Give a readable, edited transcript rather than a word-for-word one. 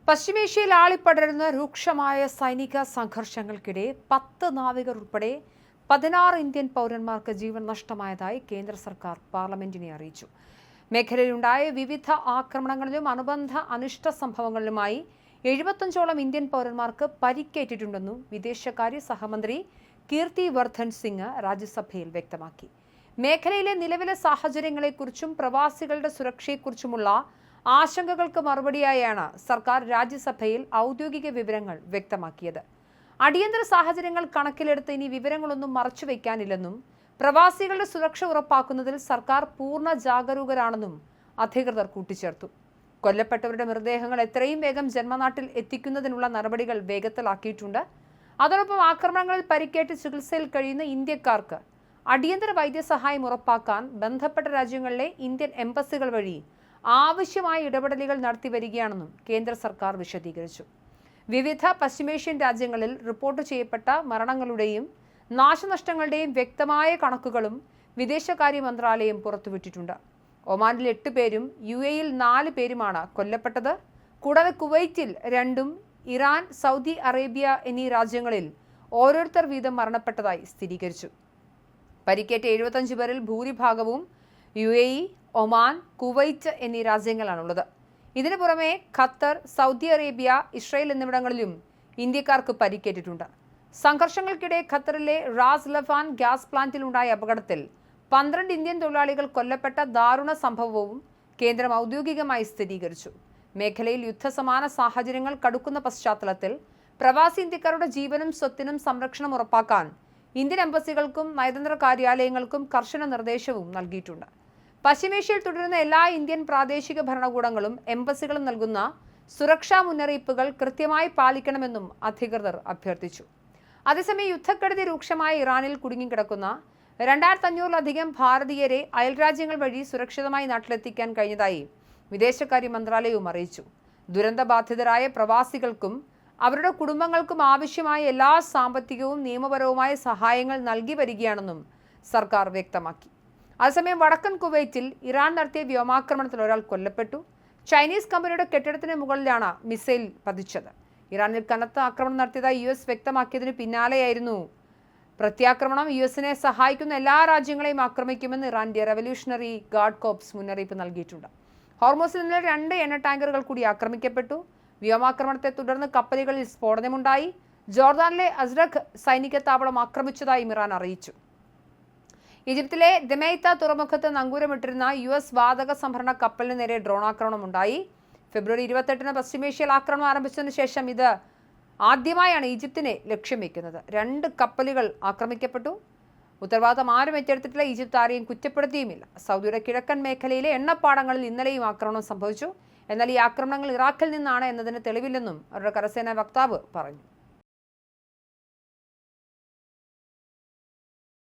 പശ്ചിമേഷ്യയിൽ ആളിപ്പടരുന്ന രൂക്ഷമായ സൈനിക സംഘർഷങ്ങൾക്കിടെ 10 നാവികർ ഉൾപ്പെടെ 16 ഇന്ത്യൻ പൗരന്മാർക്ക് ജീവൻ നഷ്ടമായതായി കേന്ദ്ര സർക്കാർ പാർലമെന്റിനെ അറിയിച്ചു. മേഖലയിലുണ്ടായ വിവിധ ആക്രമണങ്ങളിലും അനുബന്ധ അനിഷ്ട സംഭവങ്ങളിലുമായി 75ഓളം ഇന്ത്യൻ പൗരന്മാർക്ക് പരിക്കേറ്റിട്ടുണ്ടെന്നും വിദേശകാര്യ സഹമന്ത്രി കീർത്തി വർദ്ധൻ സിംഗ് രാജ്യസഭയിൽ വ്യക്തമാക്കി. മേഖലയിലെ നിലവിലെ സാഹചര്യങ്ങളെക്കുറിച്ചും പ്രവാസികളുടെ സുരക്ഷയെക്കുറിച്ചുമുള്ള ആശങ്കകൾക്ക് മറുപടിയായാണ് സർക്കാർ രാജ്യസഭയിൽ ഔദ്യോഗിക വിവരങ്ങൾ വ്യക്തമാക്കിയത്. അടിയന്തര സാഹചര്യങ്ങൾ കണക്കിലെടുത്ത് ഇനി വിവരങ്ങളൊന്നും മറച്ചുവെക്കാനില്ലെന്നും പ്രവാസികളുടെ സുരക്ഷ ഉറപ്പാക്കുന്നതിൽ സർക്കാർ പൂർണ്ണ ജാഗരൂകരാണെന്നും അധികൃതർ കൂട്ടിച്ചേർത്തു. കൊല്ലപ്പെട്ടവരുടെ മൃതദേഹങ്ങൾ എത്രയും വേഗം ജന്മനാട്ടിൽ എത്തിക്കുന്നതിനുള്ള നടപടികൾ വേഗത്തിലാക്കിയിട്ടുണ്ട്. അതോടൊപ്പം ആക്രമണങ്ങളിൽ പരിക്കേറ്റ് ചികിത്സയിൽ കഴിയുന്ന ഇന്ത്യക്കാർക്ക് അടിയന്തര വൈദ്യസഹായം ഉറപ്പാക്കാൻ ബന്ധപ്പെട്ട രാജ്യങ്ങളിലെ ഇന്ത്യൻ എംബസികൾ വഴി ആവശ്യമായ ഇടപെടലുകൾ നടത്തി വരികയാണെന്നും കേന്ദ്ര സർക്കാർ വിശദീകരിച്ചു. വിവിധ പശ്ചിമേഷ്യൻ രാജ്യങ്ങളിൽ റിപ്പോർട്ട് ചെയ്യപ്പെട്ട മരണങ്ങളുടെയും നാശനഷ്ടങ്ങളുടെയും വ്യക്തമായ കണക്കുകളും വിദേശകാര്യ മന്ത്രാലയം പുറത്തുവിട്ടിട്ടുണ്ട്. ഒമാനിൽ 8 പേരും UAE-യിൽ 4 പേരുമാണ് കൊല്ലപ്പെട്ടത്. കൂടാതെ കുവൈറ്റിൽ 2ഉം ഇറാൻ, സൗദി അറേബ്യ എന്നീ രാജ്യങ്ങളിൽ ഓരോരുത്തർ വീതം മരണപ്പെട്ടതായി സ്ഥിരീകരിച്ചു. പരിക്കേറ്റ 75 പേരിൽ ഭൂരിഭാഗവും UAE, ഒമാൻ, കുവൈറ്റ് എന്നീ രാജ്യങ്ങളാണുള്ളത്. ഇതിനു പുറമെ ഖത്തർ, സൗദി അറേബ്യ, ഇസ്രയേൽ എന്നിവിടങ്ങളിലും ഇന്ത്യക്കാർക്ക് പരിക്കേറ്റിട്ടുണ്ട്. സംഘർഷങ്ങൾക്കിടെ ഖത്തറിലെ റാസ് ലഫാൻ ഗ്യാസ് പ്ലാന്റിലുണ്ടായ അപകടത്തിൽ 12 ഇന്ത്യൻ തൊഴിലാളികൾ കൊല്ലപ്പെട്ട ദാരുണ സംഭവവും കേന്ദ്രം ഔദ്യോഗികമായി സ്ഥിരീകരിച്ചു. മേഖലയിൽ യുദ്ധസമാന സാഹചര്യങ്ങൾ കടുക്കുന്ന പശ്ചാത്തലത്തിൽ പ്രവാസി ഇന്ത്യക്കാരുടെ ജീവനും സ്വത്തിനും സംരക്ഷണം ഉറപ്പാക്കാൻ ഇന്ത്യൻ എംബസികൾക്കും നയതന്ത്ര കാര്യാലയങ്ങൾക്കും കർശന നിർദ്ദേശവും നൽകിയിട്ടുണ്ട്. പശ്ചിമേഷ്യയിൽ തുടരുന്ന എല്ലാ ഇന്ത്യൻ പ്രാദേശിക ഭരണകൂടങ്ങളും എംബസികളും നൽകുന്ന സുരക്ഷാ മുന്നറിയിപ്പുകൾ കൃത്യമായി പാലിക്കണമെന്നും അധികൃതർ അഭ്യർത്ഥിച്ചു. അതേസമയം യുദ്ധക്കെടുതി രൂക്ഷമായ ഇറാനിൽ കുടുങ്ങിക്കിടക്കുന്ന 2500-ലധികം ഭാരതീയരെ അയൽരാജ്യങ്ങൾ വഴി സുരക്ഷിതമായി നാട്ടിലെത്തിക്കാൻ കഴിഞ്ഞതായി വിദേശകാര്യ മന്ത്രാലയവും അറിയിച്ചു. ദുരന്തബാധിതരായ പ്രവാസികൾക്കും അവരുടെ കുടുംബങ്ങൾക്കും ആവശ്യമായ എല്ലാ സാമ്പത്തികവും നിയമപരവുമായ സഹായങ്ങൾ നൽകി വരികയാണെന്നും സർക്കാർ വ്യക്തമാക്കി. അതേസമയം വടക്കൻ കുവൈറ്റിൽ ഇറാൻ നടത്തിയ വ്യോമാക്രമണത്തിൽ ഒരാൾ കൊല്ലപ്പെട്ടു. ചൈനീസ് കമ്പനിയുടെ കെട്ടിടത്തിന് മുകളിലാണ് മിസൈൽ പതിച്ചത്. ഇറാനിൽ കനത്ത ആക്രമണം നടത്തിയതായി US വ്യക്തമാക്കിയതിന് പിന്നാലെയായിരുന്നു പ്രത്യാക്രമണം. US-നെ സഹായിക്കുന്ന എല്ലാ രാജ്യങ്ങളെയും ആക്രമിക്കുമെന്ന് ഇറാന്റെ റവല്യൂഷണറി ഗാർഡ് കോർപ്സ് മുന്നറിയിപ്പ് നൽകിയിട്ടുണ്ട്. ഹോർമോസിൽ ഇന്നലെ 2 എണ്ണ ടാങ്കറുകൾ കൂടി ആക്രമിക്കപ്പെട്ടു. വ്യോമാക്രമണത്തെ തുടർന്ന് കപ്പലുകളിൽ സ്ഫോടനമുണ്ടായി. ജോർദാനിലെ അസ്രഖ് സൈനിക താവളം ആക്രമിച്ചതായും ഇറാൻ അറിയിച്ചു. ഈജിപ്തിലെ ദെമൈത്ത തുറമുഖത്ത് നങ്കൂരമിട്ടിരുന്ന US വാതക സംഭരണ കപ്പലിന് നേരെ ഡ്രോൺ ആക്രമണം ഉണ്ടായി. ഫെബ്രുവരി 28-ന് പശ്ചിമേഷ്യയിൽ ആക്രമണം ആരംഭിച്ചതിന് ശേഷം ഇത് ആദ്യമായാണ് ഈജിപ്തിനെ ലക്ഷ്യം വെക്കുന്നത്. 2 കപ്പലുകൾ ആക്രമിക്കപ്പെട്ടു. ഉത്തരവാദിത്തം ആരും ഏറ്റെടുത്തിട്ടില്ല. ഈജിപ്ത് ആരെയും കുറ്റപ്പെടുത്തിയുമില്ല. സൗദിയുടെ കിഴക്കൻ മേഖലയിലെ എണ്ണപ്പാടങ്ങളിൽ ഇന്നലെയും ആക്രമണം സംഭവിച്ചു. എന്നാൽ ഈ ആക്രമണങ്ങൾ ഇറാഖിൽ നിന്നാണ് എന്നതിന് തെളിവില്ലെന്നും അവരുടെ കരസേനാ വക്താവ് പറഞ്ഞു.